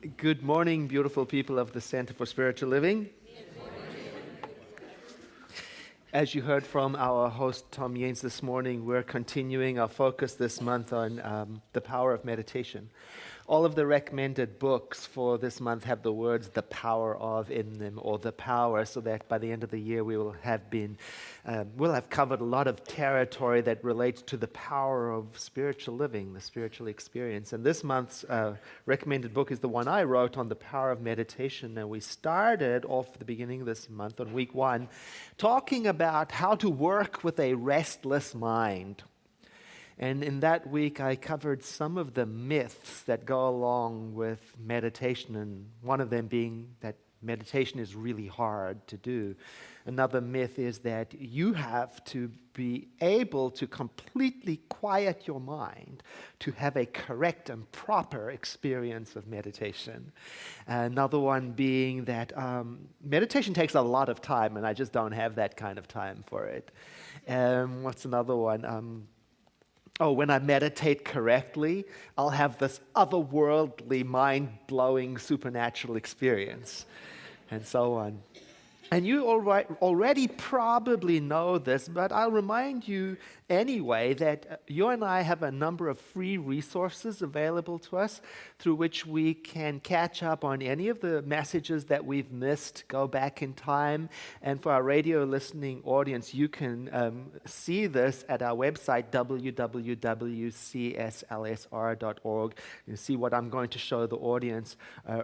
Good morning, beautiful people of the Center for Spiritual Living. As you heard from our host, Tom Yanes, this morning, we're continuing our focus this month on the power of meditation. All of the recommended books for this month have the words "the power of" in them, or "the power," so that by the end of the year we'll have covered a lot of territory that relates to the power of spiritual living, the spiritual experience. And this month's recommended book is the one I wrote on the power of meditation. And we started off the beginning of this month on week 1, talking about how to work with a restless mind. And in that week, I covered some of the myths that go along with meditation, and one of them being that meditation is really hard to do. Another myth is that you have to be able to completely quiet your mind to have a correct and proper experience of meditation. Another one being that meditation takes a lot of time, and I just don't have that kind of time for it. What's another one? When I meditate correctly, I'll have this otherworldly, mind-blowing, supernatural experience, and so on. And you already probably know this, but I'll remind you anyway that you and I have a number of free resources available to us through which we can catch up on any of the messages that we've missed, go back in time. And for our radio listening audience, you can see this at our website, www.cslsr.org. You see what I'm going to show the audience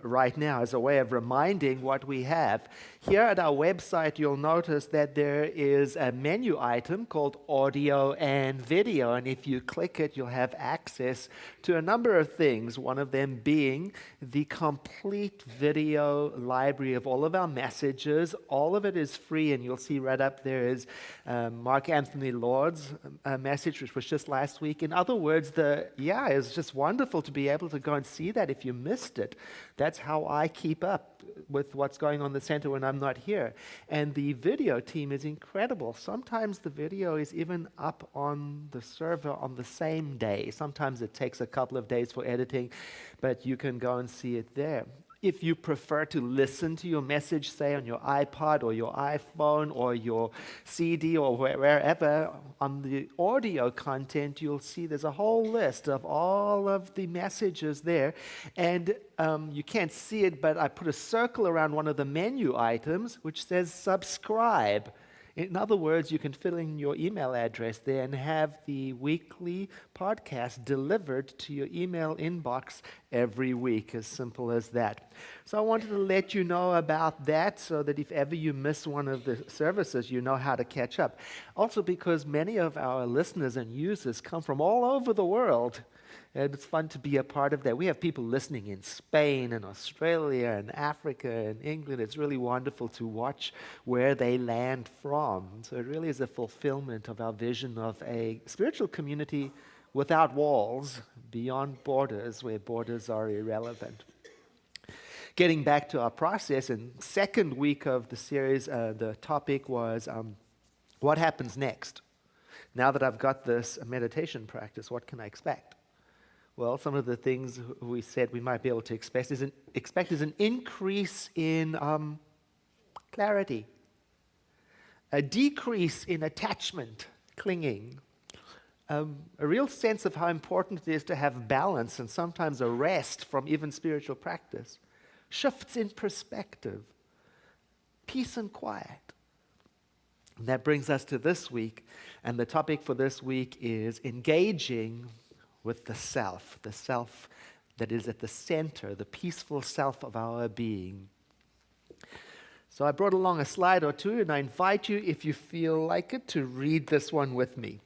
right now as a way of reminding what we have. Here at our website, you'll notice that there is a menu item called Audio and Video, and if you click it, you'll have access to a number of things, one of them being the complete video library of all of our messages. All of it is free, and you'll see right up there is Mark Anthony Lord's message, which was just last week. In other words, it's just wonderful to be able to go and see that if you missed it. That's how I keep up with what's going on in the center when I'm not here. And the video team is incredible. Sometimes the video is even up on the server on the same day. Sometimes it takes a couple of days for editing, but you can go and see it there. If you prefer to listen to your message, say on your iPod or your iPhone or your CD or wherever, on the audio content, you'll see there's a whole list of all of the messages there. And you can't see it, but I put a circle around one of the menu items which says subscribe. In other words, you can fill in your email address there and have the weekly podcast delivered to your email inbox every week, as simple as that. So I wanted to let you know about that so that if ever you miss one of the services, you know how to catch up. Also because many of our listeners and users come from all over the world. And it's fun to be a part of that. We have people listening in Spain and Australia and Africa and England. It's really wonderful to watch where they land from. So it really is a fulfillment of our vision of a spiritual community without walls, beyond borders, where borders are irrelevant. Getting back to our process, in second week of the series, the topic was what happens next? Now that I've got this meditation practice, what can I expect? Well, some of the things we said we might be able to expect is an increase in clarity, a decrease in attachment, clinging, a real sense of how important it is to have balance and sometimes a rest from even spiritual practice, shifts in perspective, peace and quiet. And that brings us to this week, and the topic for this week is engaging with the self that is at the center, the peaceful self of our being. So I brought along a slide or two, and I invite you, if you feel like it, to read this one with me.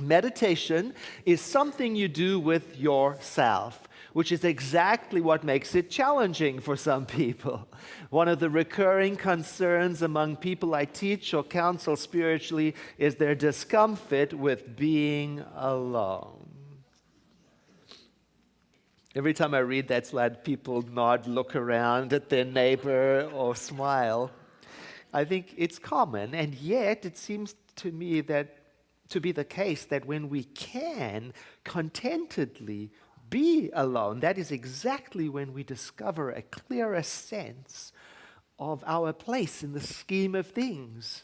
Meditation is something you do with yourself, which is exactly what makes it challenging for some people. One of the recurring concerns among people I teach or counsel spiritually is their discomfort with being alone. Every time I read that slide, people nod, look around at their neighbor, or smile. I think it's common, and yet it seems to me that to be the case that when we can contentedly be alone, that is exactly when we discover a clearer sense of our place in the scheme of things.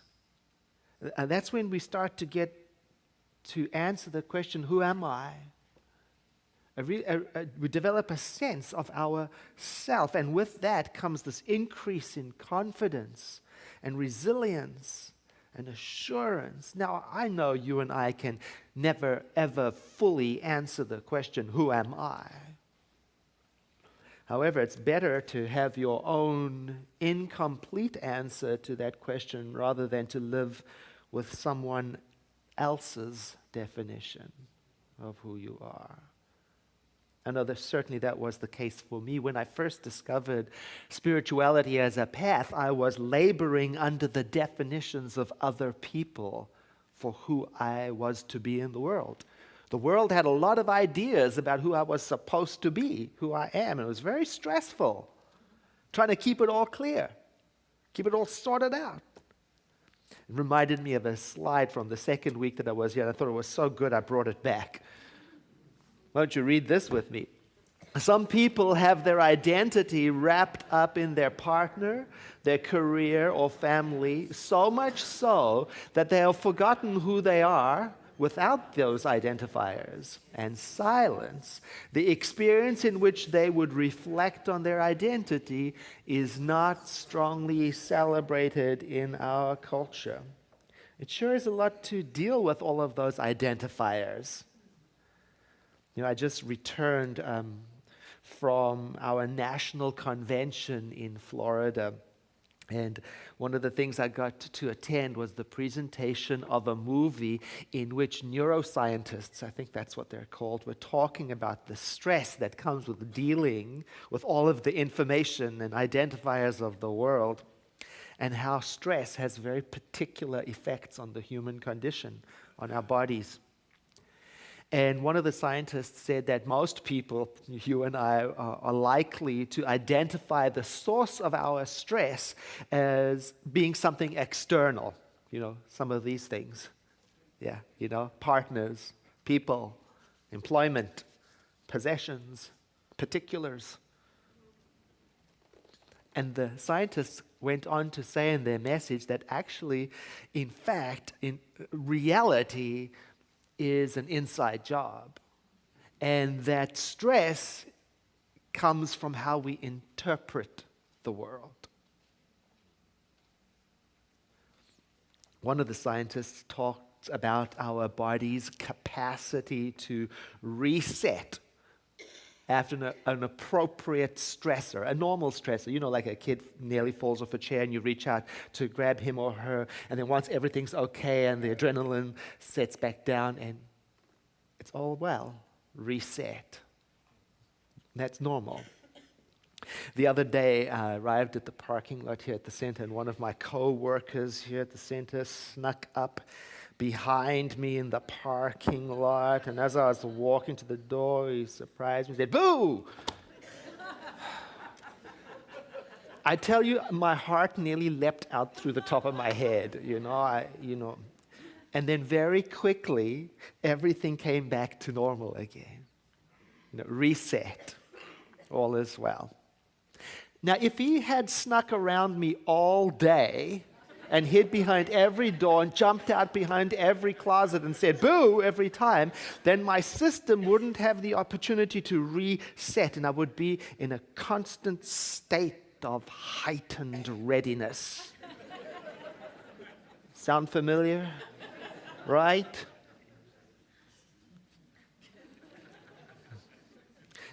And that's when we start to get to answer the question, who am I? We develop a sense of our self, and with that comes this increase in confidence and resilience and assurance. Now, I know you and I can never, ever fully answer the question, who am I? However, it's better to have your own incomplete answer to that question rather than to live with someone else's definition of who you are. I know that certainly that was the case for me. When I first discovered spirituality as a path, I was laboring under the definitions of other people for who I was to be in the world. The world had a lot of ideas about who I was supposed to be, who I am, and it was very stressful, trying to keep it all clear, keep it all sorted out. It reminded me of a slide from the second week that I was here, and I thought it was so good I brought it back. Why don't you read this with me? Some people have their identity wrapped up in their partner, their career, or family, so much so that they have forgotten who they are without those identifiers. And silence, the experience in which they would reflect on their identity, is not strongly celebrated in our culture. It sure is a lot to deal with all of those identifiers. You know, I just returned from our national convention in Florida, and one of the things I got to attend was the presentation of a movie in which neuroscientists, I think that's what they're called, were talking about the stress that comes with dealing with all of the information and identifiers of the world, and how stress has very particular effects on the human condition, on our bodies. And one of the scientists said that most people, you and I, are likely to identify the source of our stress as being something external. You know, some of these things. Yeah, you know, partners, people, employment, possessions, particulars. And the scientists went on to say in their message that actually, in fact, in reality, is an inside job, and that stress comes from how we interpret the world. One of the scientists talked about our body's capacity to reset after an appropriate stressor, a normal stressor. You know, like a kid nearly falls off a chair and you reach out to grab him or her, and then once everything's okay and the adrenaline sets back down and it's all well, reset. That's normal. The other day, I arrived at the parking lot here at the center, and one of my co-workers here at the center snuck up behind me in the parking lot, and as I was walking to the door, he surprised me and said, "Boo!" I tell you, my heart nearly leapt out through the top of my head, and then very quickly, everything came back to normal again. Reset. All is well. Now, if he had snuck around me all day and hid behind every door and jumped out behind every closet and said, "Boo," every time, then my system wouldn't have the opportunity to reset, and I would be in a constant state of heightened readiness. Sound familiar? Right?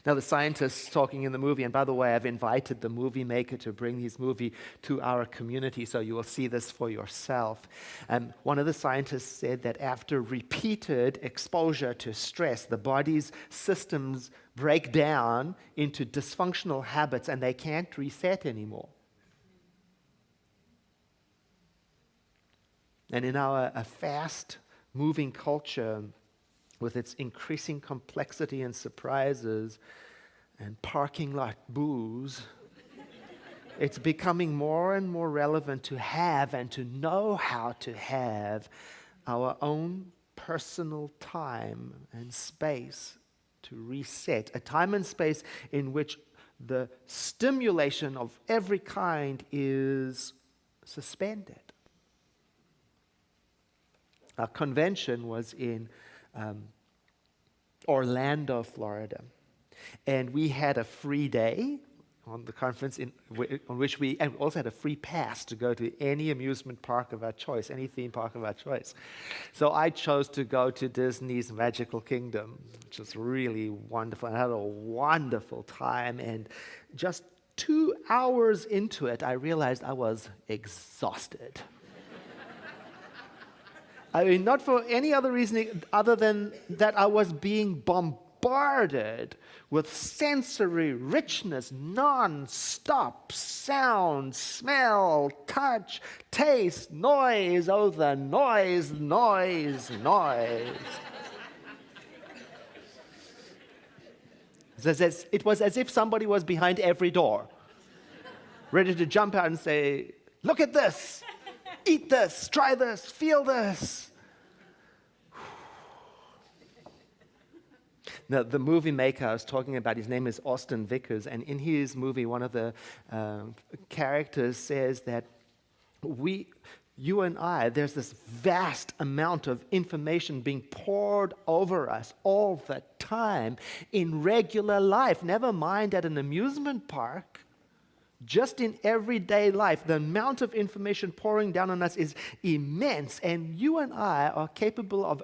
Now, the scientists talking in the movie, and by the way, I've invited the movie maker to bring his movie to our community, so you will see this for yourself. One of the scientists said that after repeated exposure to stress, the body's systems break down into dysfunctional habits and they can't reset anymore. And in our fast-moving culture, with its increasing complexity and surprises and parking lot boos, it's becoming more and more relevant to have and to know how to have our own personal time and space to reset, a time and space in which the stimulation of every kind is suspended. Our convention was in Orlando, Florida, and we had a free day on the conference on which we also had a free pass to go to any amusement park of our choice, any theme park of our choice. So I chose to go to Disney's Magical Kingdom, which was really wonderful. I had a wonderful time, and just 2 hours into it, I realized I was exhausted. I mean, not for any other reason other than that I was being bombarded with sensory richness, non-stop sound, smell, touch, taste, noise, oh, the noise, noise, noise. It was as if somebody was behind every door, ready to jump out and say, look at this, eat this, try this, feel this. Now, the movie maker I was talking about, his name is Austin Vickers, and in his movie, one of the characters says that you and I, there's this vast amount of information being poured over us all the time in regular life, never mind at an amusement park. Just in everyday life, the amount of information pouring down on us is immense, and you and I are capable of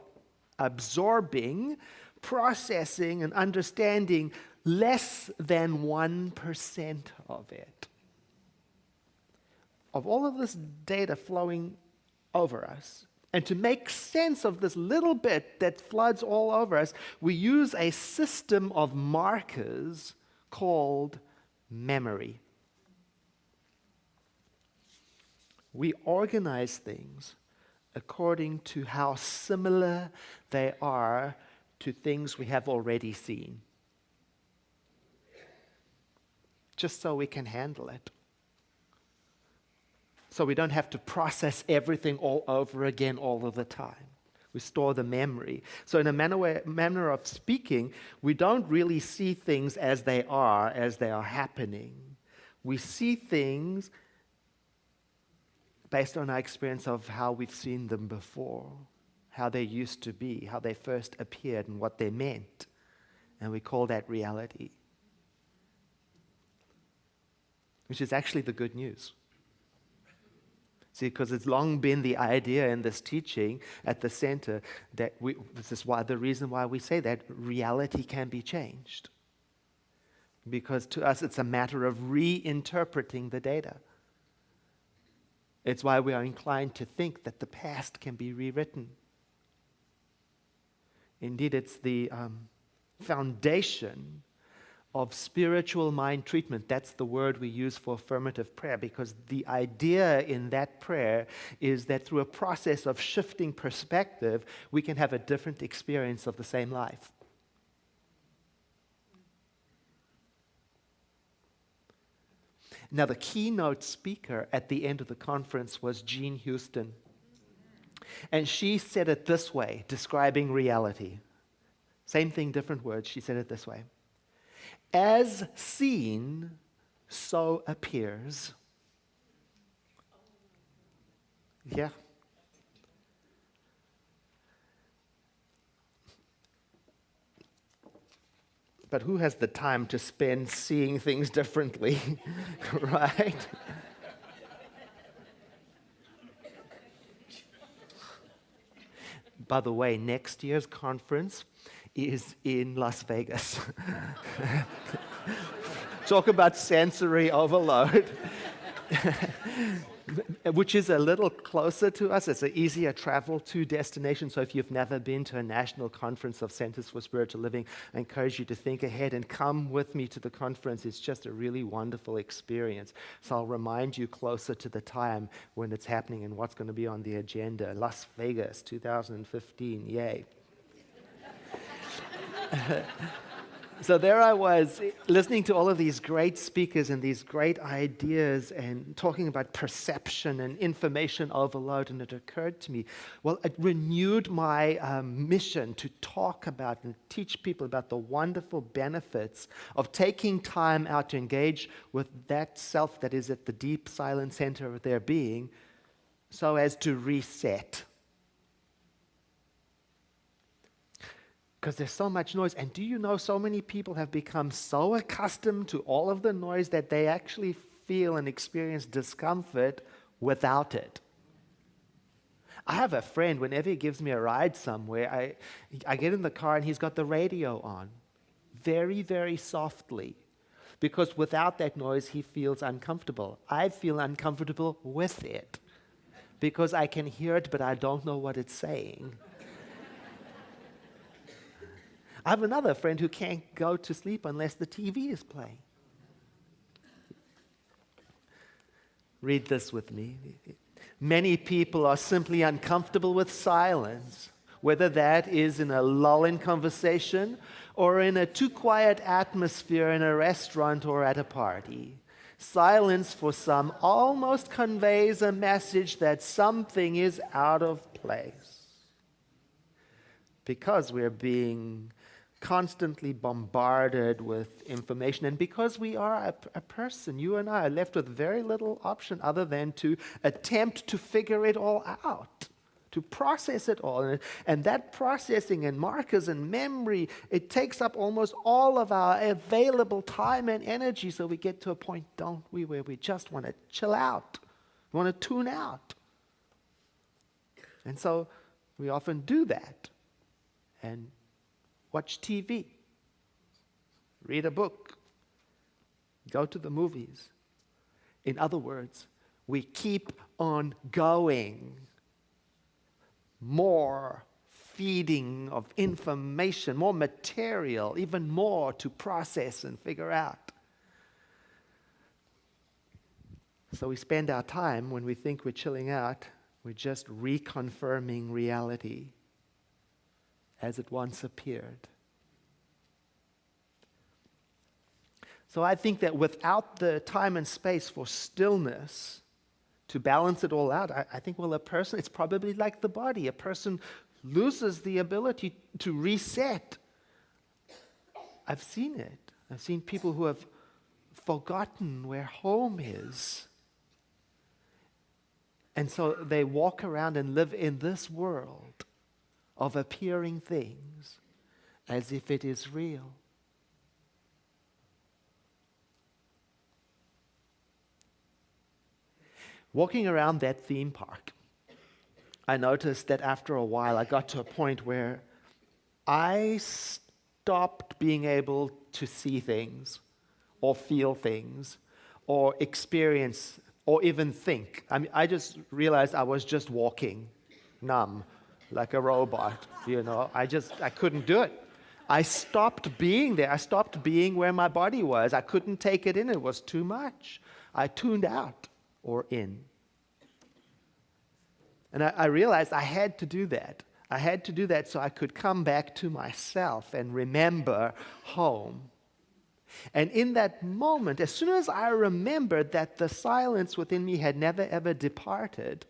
absorbing, processing, and understanding less than 1% of it. Of all of this data flowing over us, and to make sense of this little bit that floods all over us, we use a system of markers called memory. We organize things according to how similar they are to things we have already seen, just so we can handle it. So we don't have to process everything all over again all of the time. We store the memory. So in a manner of speaking, we don't really see things as they are happening. We see things based on our experience of how we've seen them before, how they used to be, how they first appeared, and what they meant. And we call that reality, which is actually the good news. See, because it's long been the idea in this teaching at the center that this is the reason why we say that reality can be changed. Because to us, it's a matter of reinterpreting the data. It's why we are inclined to think that the past can be rewritten. Indeed, it's the foundation of spiritual mind treatment. That's the word we use for affirmative prayer, because the idea in that prayer is that through a process of shifting perspective, we can have a different experience of the same life. Now, the keynote speaker at the end of the conference was Jean Houston. And she said it this way, describing reality. Same thing, different words. She said it this way. As seen, so appears. Yeah. But who has the time to spend seeing things differently, right? By the way, next year's conference is in Las Vegas. Talk about sensory overload. Which is a little closer to us. It's an easier travel to destination. So if you've never been to a national conference of Centers for Spiritual Living, I encourage you to think ahead and come with me to the conference. It's just a really wonderful experience. So I'll remind you closer to the time when it's happening and what's going to be on the agenda. Las Vegas, 2015, yay. So there I was, listening to all of these great speakers and these great ideas and talking about perception and information overload, and it occurred to me, well, it renewed my mission to talk about and teach people about the wonderful benefits of taking time out to engage with that self that is at the deep silent center of their being, so as to reset. Because there's so much noise. And do you know, so many people have become so accustomed to all of the noise that they actually feel and experience discomfort without it. I have a friend, whenever he gives me a ride somewhere, I get in the car and he's got the radio on, very, very softly. Because without that noise, he feels uncomfortable. I feel uncomfortable with it. Because I can hear it, but I don't know what it's saying. I have another friend who can't go to sleep unless the TV is playing. Read this with me. Many people are simply uncomfortable with silence, whether that is in a lull in conversation or in a too quiet atmosphere in a restaurant or at a party. Silence for some almost conveys a message that something is out of place. Because we're being constantly bombarded with information, and because we are a person, you and I are left with very little option other than to attempt to figure it all out, to process it all. And that processing and markers and memory, it takes up almost all of our available time and energy, so we get to a point, don't we, where we just want to chill out, we want to tune out. And so we often do that and watch TV, read a book, go to the movies. In other words, we keep on going. More feeding of information, more material, even more to process and figure out. So we spend our time, when we think we're chilling out, we're just reconfirming reality as it once appeared. So I think that without the time and space for stillness to balance it all out, I think, well, a person, it's probably like the body. A person loses the ability to reset. I've seen it. I've seen people who have forgotten where home is. And so they walk around and live in this world of appearing things as if it is real. Walking around that theme park, I noticed that after a while I got to a point where I stopped being able to see things or feel things or experience or even think. I just realized I was just walking, numb, like a robot, I couldn't do it. I stopped being there. I stopped being where my body was. I couldn't take it in. It was too much. I tuned out or in. And I realized I had to do that. I had to do that so I could come back to myself and remember home. And in that moment, as soon as I remembered that the silence within me had never ever departed,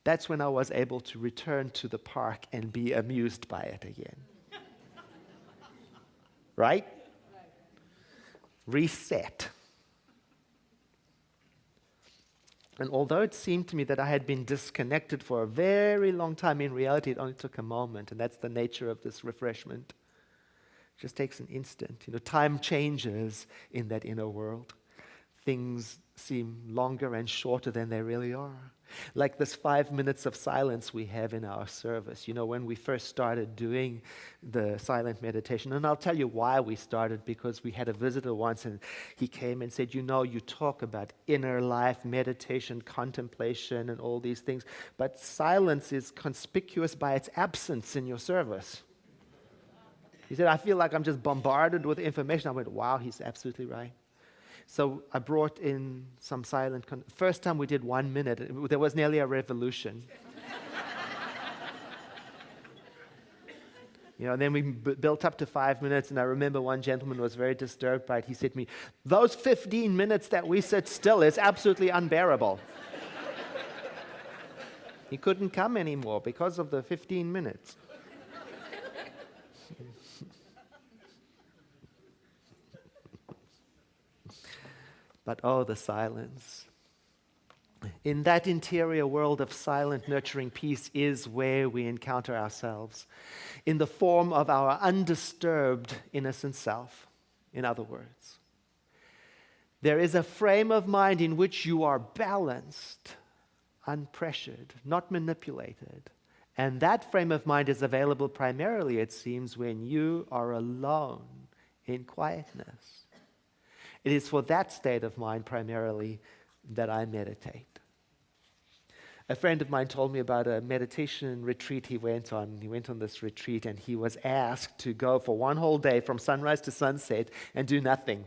that's when I was able to return to the park and be amused by it again. Right? Reset. And although it seemed to me that I had been disconnected for a very long time, in reality it only took a moment, and that's the nature of this refreshment. It just takes an instant. Time changes in that inner world. Things seem longer and shorter than they really are. Like this 5 minutes of silence we have in our service. When we first started doing the silent meditation, and I'll tell you why we started, because we had a visitor once and he came and said, you talk about inner life, meditation, contemplation, and all these things, but silence is conspicuous by its absence in your service. He said, I feel like I'm just bombarded with information. I went, wow, he's absolutely right. So I brought in some silent. First time we did 1 minute, there was nearly a revolution. And then we built up to 5 minutes, and I remember one gentleman was very disturbed by it. He said to me, "Those 15 minutes that we sit still is absolutely unbearable." He couldn't come anymore because of the 15 minutes. But oh, the silence. In that interior world of silent, nurturing peace is where we encounter ourselves, in the form of our undisturbed, innocent self, in other words. There is a frame of mind in which you are balanced, unpressured, not manipulated. And that frame of mind is available primarily, it seems, when you are alone in quietness. It is for that state of mind primarily that I meditate. A friend of mine told me about a meditation retreat he went on. He went on this retreat and he was asked to go for one whole day from sunrise to sunset and do nothing.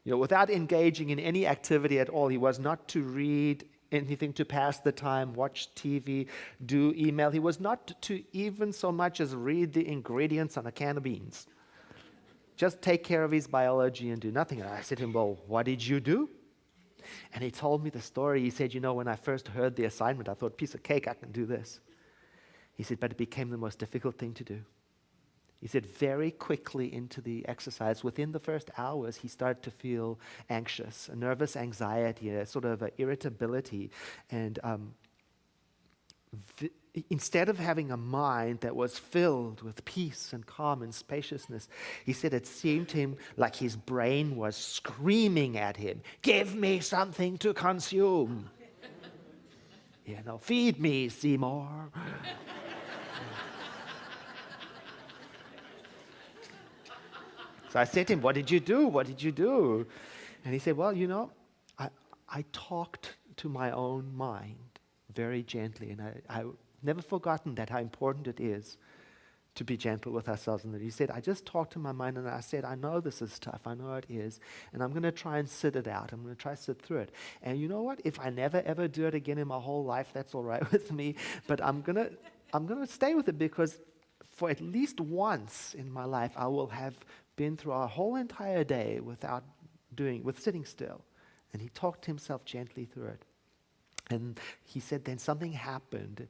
Without engaging in any activity at all. He was not to read anything to pass the time, watch TV, do email. He was not to even so much as read the ingredients on a can of beans. Just take care of his biology and do nothing. And I said to him, "Well, what did you do?" And he told me the story. He said, when I first heard the assignment, I thought, piece of cake, I can do this. He said, but it became the most difficult thing to do. He said, very quickly into the exercise, within the first hours, he started to feel anxious, a nervous anxiety, a sort of irritability. And instead of having a mind that was filled with peace and calm and spaciousness, he said it seemed to him like his brain was screaming at him, "Give me something to consume. Feed me, Seymour." So I said to him, "What did you do? What did you do?" And he said, "Well, I talked to my own mind very gently, and I never forgotten that, how important it is to be gentle with ourselves." And he said, "I just talked to my mind and I said, I know this is tough, I know it is, and I'm going to try and sit it out. I'm going to try to sit through it. And you know what? If I never ever do it again in my whole life, that's all right with me. But I'm going to stay with it, because for at least once in my life, I will have been through a whole entire day with sitting still." And he talked to himself gently through it. And he said then something happened.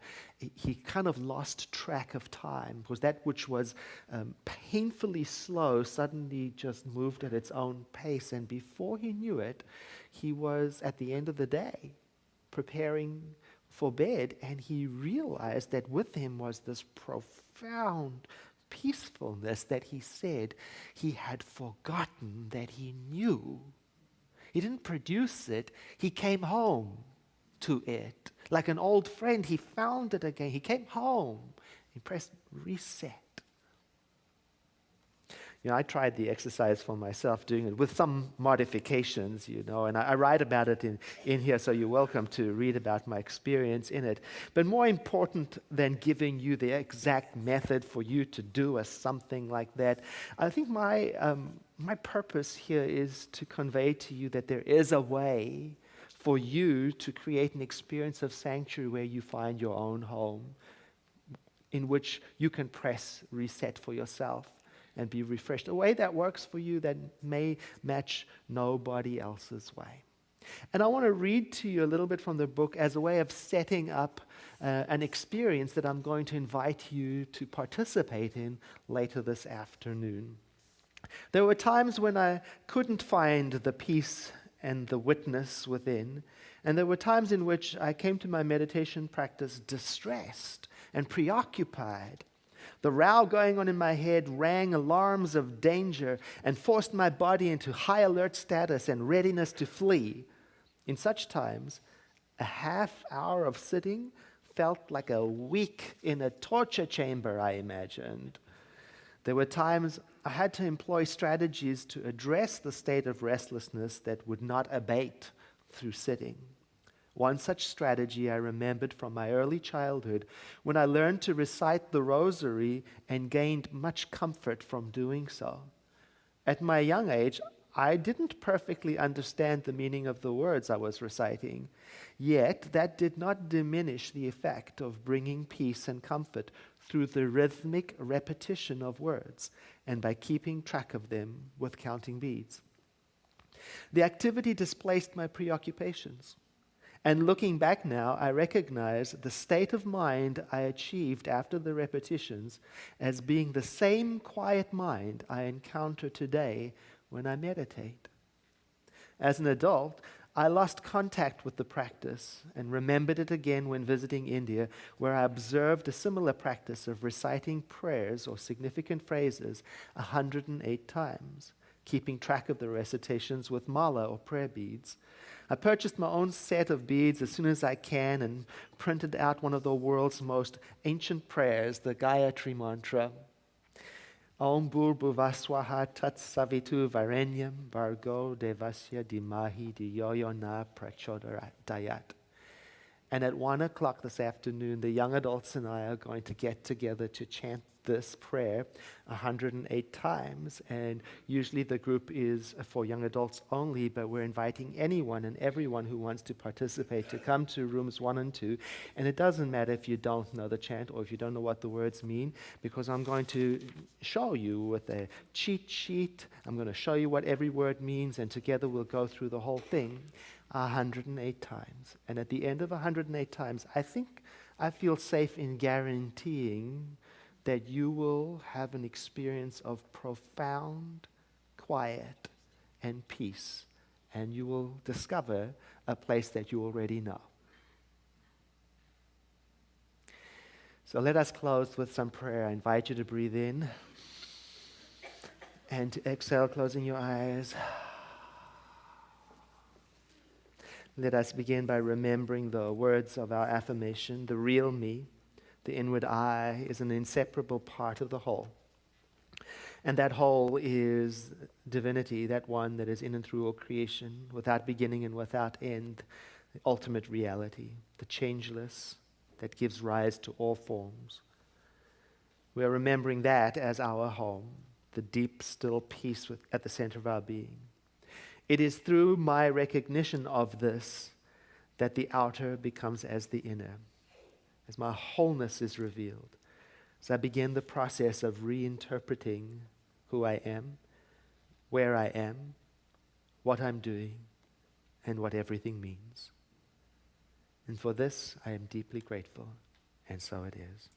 He kind of lost track of time, because that which was painfully slow suddenly just moved at its own pace. And before he knew it, he was at the end of the day preparing for bed. And he realized that with him was this profound peacefulness that he said he had forgotten that he knew. He didn't produce it. He came home to it. Like an old friend, he found it again. He came home. He pressed reset. I tried the exercise for myself, doing it with some modifications, and I write about it in here, so you're welcome to read about my experience in it. But more important than giving you the exact method for you to do something like that, I think my purpose here is to convey to you that there is a way for you to create an experience of sanctuary where you find your own home, in which you can press reset for yourself and be refreshed. A way that works for you that may match nobody else's way. And I want to read to you a little bit from the book as a way of setting up an experience that I'm going to invite you to participate in later this afternoon. There were times when I couldn't find the peace and the witness within, and there were times in which I came to my meditation practice distressed and preoccupied. The row going on in my head rang alarms of danger and forced my body into high alert status and readiness to flee. In such times, a half hour of sitting felt like a week in a torture chamber, I imagined. There were times I had to employ strategies to address the state of restlessness that would not abate through sitting. One such strategy I remembered from my early childhood, when I learned to recite the rosary and gained much comfort from doing so. At my young age, I didn't perfectly understand the meaning of the words I was reciting, yet that did not diminish the effect of bringing peace and comfort through the rhythmic repetition of words and by keeping track of them with counting beads. The activity displaced my preoccupations. And looking back now, I recognize the state of mind I achieved after the repetitions as being the same quiet mind I encounter today when I meditate. As an adult, I lost contact with the practice and remembered it again when visiting India, where I observed a similar practice of reciting prayers or significant phrases 108 times, keeping track of the recitations with mala or prayer beads. I purchased my own set of beads as soon as I can and printed out one of the world's most ancient prayers, the Gayatri Mantra. Om Bhuvaswaha Tat Savitu Varenyam Vargo Devasya Dimahi Diyo Na Prachodayat. And at 1 o'clock this afternoon, the young adults and I are going to get together to chant this prayer 108 times. And usually the group is for young adults only, but we're inviting anyone and everyone who wants to participate to come to rooms 1 and 2. And it doesn't matter if you don't know the chant or if you don't know what the words mean, because I'm going to show you with a cheat sheet. I'm going to show you what every word means, and together we'll go through the whole thing 108 times. And at the end of 108 times, I feel safe in guaranteeing that you will have an experience of profound quiet and peace, and you will discover a place that you already know. So let us close with some prayer. I invite you to breathe in and to exhale, closing your eyes. Let us begin by remembering the words of our affirmation. The real me, the inward I, is an inseparable part of the whole. And that whole is divinity, that one that is in and through all creation, without beginning and without end, the ultimate reality, the changeless that gives rise to all forms. We are remembering that as our home, the deep, still peace at the center of our being. It is through my recognition of this that the outer becomes as the inner, as my wholeness is revealed. As I begin the process of reinterpreting who I am, where I am, what I'm doing, and what everything means. And for this, I am deeply grateful, and so it is.